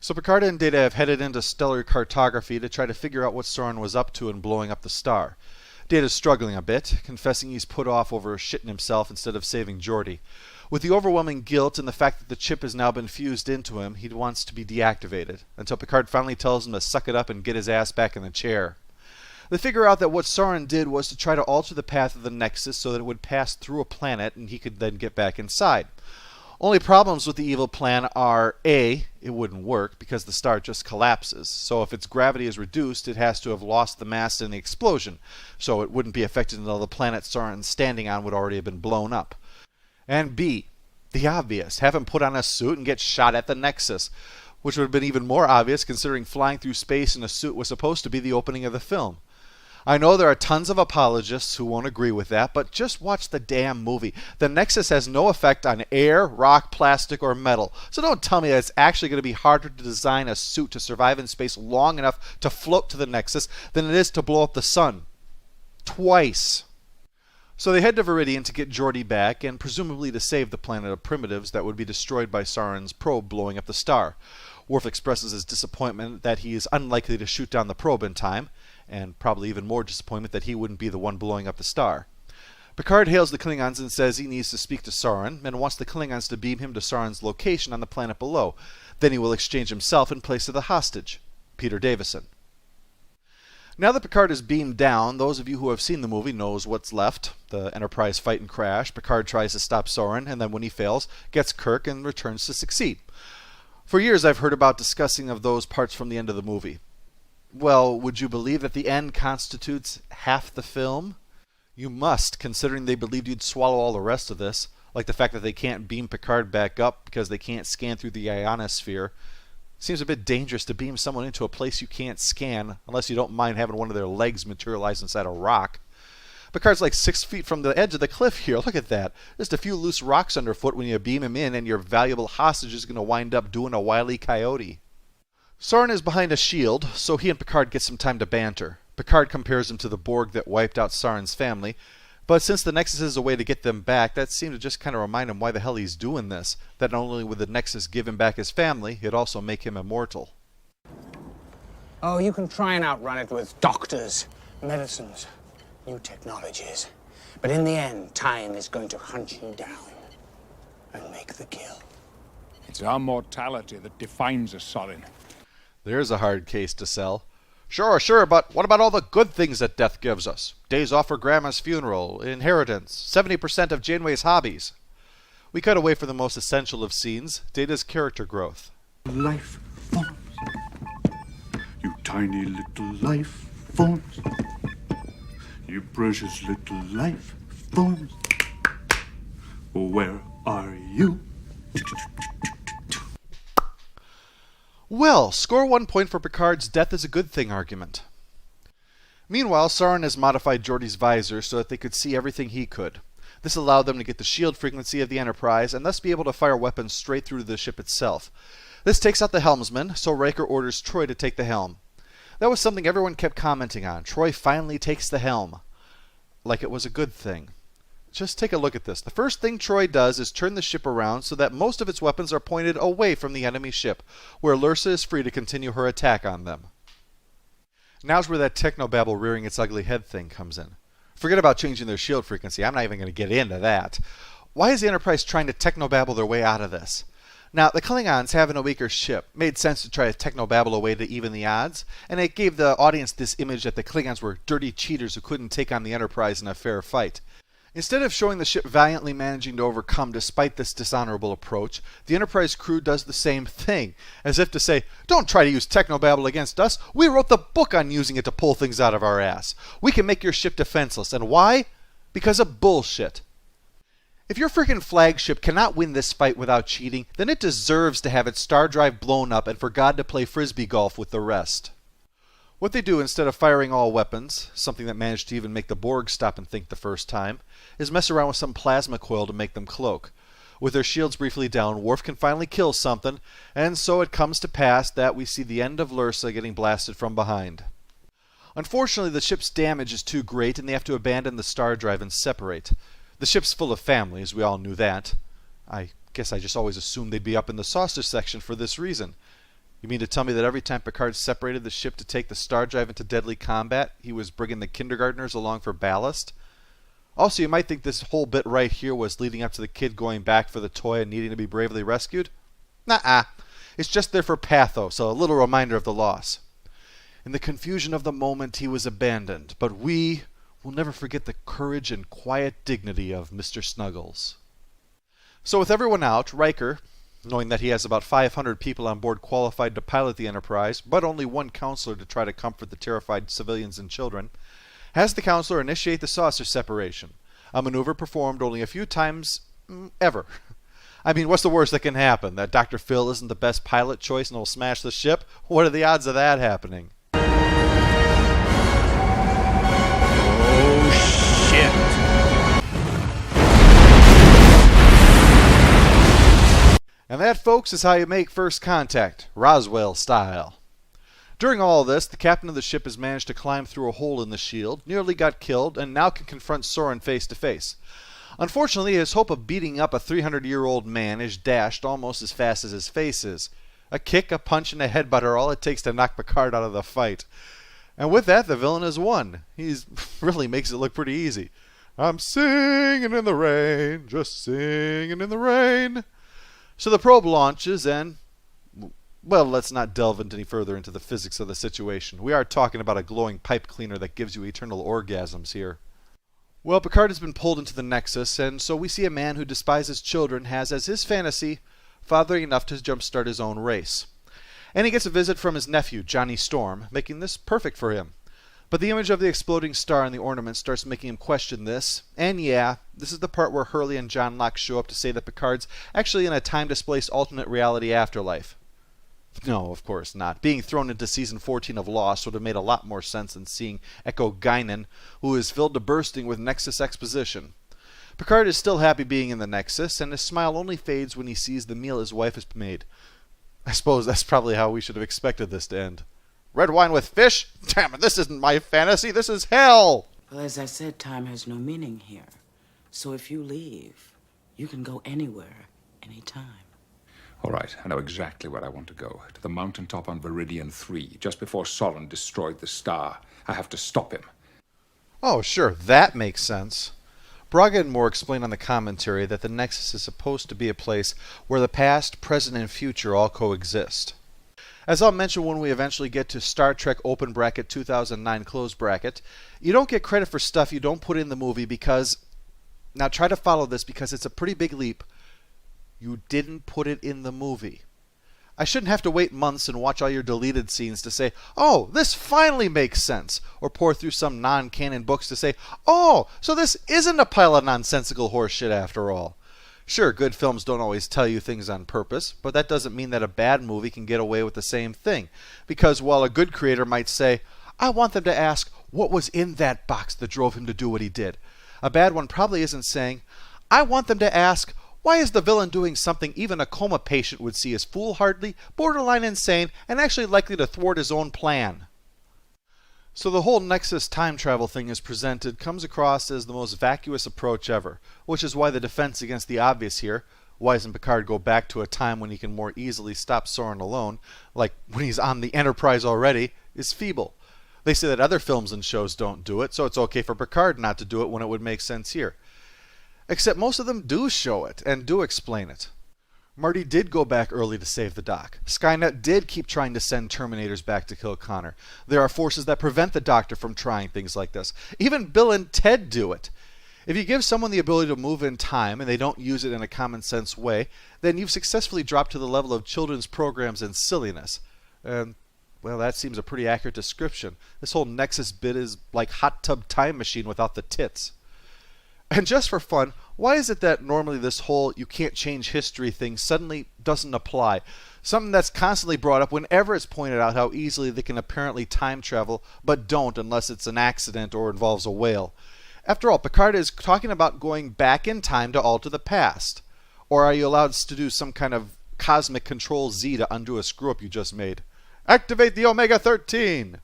So Picard and Data have headed into stellar cartography to try to figure out what Soren was up to in blowing up the star. Data's struggling a bit, confessing he's put off over shitting himself instead of saving Geordi. With the overwhelming guilt and the fact that the chip has now been fused into him, he wants to be deactivated, until Picard finally tells him to suck it up and get his ass back in the chair. They figure out that what Soren did was to try to alter the path of the Nexus so that it would pass through a planet and he could then get back inside. Only problems with the evil plan are, A, it wouldn't work because the star just collapses. So if its gravity is reduced, it has to have lost the mass in the explosion. So it wouldn't be affected until the planet Soren's standing on would already have been blown up. And B, the obvious, have him put on a suit and get shot at the Nexus, which would have been even more obvious considering flying through space in a suit was supposed to be the opening of the film. I know there are tons of apologists who won't agree with that, but just watch the damn movie. The Nexus has no effect on air, rock, plastic, or metal. So don't tell me that it's actually going to be harder to design a suit to survive in space long enough to float to the Nexus than it is to blow up the sun. Twice. So they head to Viridian to get Geordi back, and presumably to save the planet of primitives that would be destroyed by Soren's probe blowing up the star. Worf expresses his disappointment that he is unlikely to shoot down the probe in time, and probably even more disappointment that he wouldn't be the one blowing up the star. Picard hails the Klingons and says he needs to speak to Soren, and wants the Klingons to beam him to Soren's location on the planet below. Then he will exchange himself in place of the hostage, Peter Davison. Now that Picard is beamed down, those of you who have seen the movie knows what's left. The Enterprise fight and crash. Picard tries to stop Soren, and then when he fails, gets Kirk and returns to succeed. For years I've heard about discussing of those parts from the end of the movie. Well, would you believe that the end constitutes half the film? You must, considering they believed you'd swallow all the rest of this, like the fact that they can't beam Picard back up because they can't scan through the ionosphere. Seems a bit dangerous to beam someone into a place you can't scan, unless you don't mind having one of their legs materialize inside a rock. Picard's like 6 feet from the edge of the cliff here. Look at that. Just a few loose rocks underfoot when you beam him in, and your valuable hostage is going to wind up doing a wily coyote. Soren is behind a shield, so he and Picard get some time to banter. Picard compares him to the Borg that wiped out Soren's family, but since the Nexus is a way to get them back, that seemed to just kind of remind him why the hell he's doing this. That not only would the Nexus give him back his family, it'd also make him immortal. Oh, you can try and outrun it with doctors, medicines, new technologies. But in the end, time is going to hunt you down and make the kill. It's our mortality that defines us, Soren. There's a hard case to sell. Sure, but what about all the good things that death gives us? Days off for Grandma's funeral, inheritance, 70% of Janeway's hobbies. We cut away from the most essential of scenes, Data's character growth. Life forms. You tiny little life forms. You precious little life forms. Where are you? Well, score 1 point for Picard's death is a good thing argument. Meanwhile, Soren has modified Geordi's visor so that they could see everything he could. This allowed them to get the shield frequency of the Enterprise and thus be able to fire weapons straight through to the ship itself. This takes out the helmsman, so Riker orders Troy to take the helm. That was something everyone kept commenting on. Troy finally takes the helm. Like it was a good thing. Just take a look at this. The first thing Troy does is turn the ship around so that most of its weapons are pointed away from the enemy ship, where Lursa is free to continue her attack on them. Now's where that technobabble rearing its ugly head thing comes in. Forget about changing their shield frequency. I'm not even going to get into that. Why is the Enterprise trying to technobabble their way out of this? Now, the Klingons having a weaker ship made sense to try to technobabble a way to even the odds, and it gave the audience this image that the Klingons were dirty cheaters who couldn't take on the Enterprise in a fair fight. Instead of showing the ship valiantly managing to overcome despite this dishonorable approach, the Enterprise crew does the same thing, as if to say, don't try to use technobabble against us, we wrote the book on using it to pull things out of our ass. We can make your ship defenseless, and why? Because of bullshit. If your freaking flagship cannot win this fight without cheating, then it deserves to have its star drive blown up and for God to play frisbee golf with the rest. What they do instead of firing all weapons, something that managed to even make the Borg stop and think the first time, is mess around with some plasma coil to make them cloak. With their shields briefly down, Worf can finally kill something, and so it comes to pass that we see the end of Lursa getting blasted from behind. Unfortunately, the ship's damage is too great and they have to abandon the star drive and separate. The ship's full of families, we all knew that. I guess I just always assumed they'd be up in the saucer section for this reason. You mean to tell me that every time Picard separated the ship to take the star drive into deadly combat, he was bringing the kindergartners along for ballast? Also, you might think this whole bit right here was leading up to the kid going back for the toy and needing to be bravely rescued. Nuh-uh. It's just there for pathos, a little reminder of the loss. In the confusion of the moment, he was abandoned, but we will never forget the courage and quiet dignity of Mr. Snuggles. So with everyone out, Riker, knowing that he has about 500 people on board qualified to pilot the Enterprise, but only one counselor to try to comfort the terrified civilians and children, has the counselor initiate the saucer separation, a maneuver performed only a few times ever. I mean, what's the worst that can happen? That Dr. Phil isn't the best pilot choice and will smash the ship? What are the odds of that happening? Oh, shit. And that, folks, is how you make first contact, Roswell style. During all this, the captain of the ship has managed to climb through a hole in the shield, nearly got killed, and now can confront Soren face to face. Unfortunately, his hope of beating up a 300-year-old man is dashed almost as fast as his face is. A kick, a punch, and a headbutt are all it takes to knock Picard out of the fight. And with that, the villain has won. He really makes it look pretty easy. I'm singing in the rain, just singing in the rain. So the probe launches and, well, let's not delve into any further into the physics of the situation. We are talking about a glowing pipe cleaner that gives you eternal orgasms here. Well, Picard has been pulled into the Nexus, and so we see a man who despises children has as his fantasy fathering enough to jumpstart his own race. And he gets a visit from his nephew, Johnny Storm, making this perfect for him. But the image of the exploding star and the ornament starts making him question this. And yeah, this is the part where Hurley and John Locke show up to say that Picard's actually in a time-displaced alternate reality afterlife. No, of course not. Being thrown into Season 14 of Lost would have made a lot more sense than seeing Echo Guinan, who is filled to bursting with Nexus exposition. Picard is still happy being in the Nexus, and his smile only fades when he sees the meal his wife has made. I suppose that's probably how we should have expected this to end. Red wine with fish? Damn it, this isn't my fantasy, this is hell! Well, as I said, time has no meaning here. So if you leave, you can go anywhere, anytime. All right, I know exactly where I want to go. To the mountaintop on Viridian 3, just before Solon destroyed the star. I have to stop him. Oh, sure, that makes sense. Braga and Moore explain on the commentary that the Nexus is supposed to be a place where the past, present, and future all coexist. As I'll mention when we eventually get to Star Trek open bracket 2009 close bracket, you don't get credit for stuff you don't put in the movie because, now try to follow this because it's a pretty big leap, you didn't put it in the movie. I shouldn't have to wait months and watch all your deleted scenes to say, oh, this finally makes sense, or pour through some non-canon books to say, oh, so this isn't a pile of nonsensical horseshit after all. Sure, good films don't always tell you things on purpose, but that doesn't mean that a bad movie can get away with the same thing. Because while a good creator might say, I want them to ask what was in that box that drove him to do what he did, a bad one probably isn't saying, I want them to ask, why is the villain doing something even a coma patient would see as foolhardy, borderline insane, and actually likely to thwart his own plan? So the whole Nexus time travel thing is presented comes across as the most vacuous approach ever, which is why the defense against the obvious here, why doesn't Picard go back to a time when he can more easily stop Soren alone, like when he's on the Enterprise already, is feeble. They say that other films and shows don't do it, so it's okay for Picard not to do it when it would make sense here. Except most of them do show it, and do explain it. Marty did go back early to save the Doc. Skynet did keep trying to send Terminators back to kill Connor. There are forces that prevent the Doctor from trying things like this. Even Bill and Ted do it. If you give someone the ability to move in time and they don't use it in a common sense way, then you've successfully dropped to the level of children's programs and silliness. And, well, that seems a pretty accurate description. This whole Nexus bit is like Hot Tub Time Machine without the tits. And just for fun, why is it that normally this whole you can't change history thing suddenly doesn't apply? Something that's constantly brought up whenever it's pointed out how easily they can apparently time travel, but don't unless it's an accident or involves a whale. After all, Picard is talking about going back in time to alter the past. Or are you allowed to do some kind of cosmic Control Z to undo a screw-up you just made? Activate the Omega-13!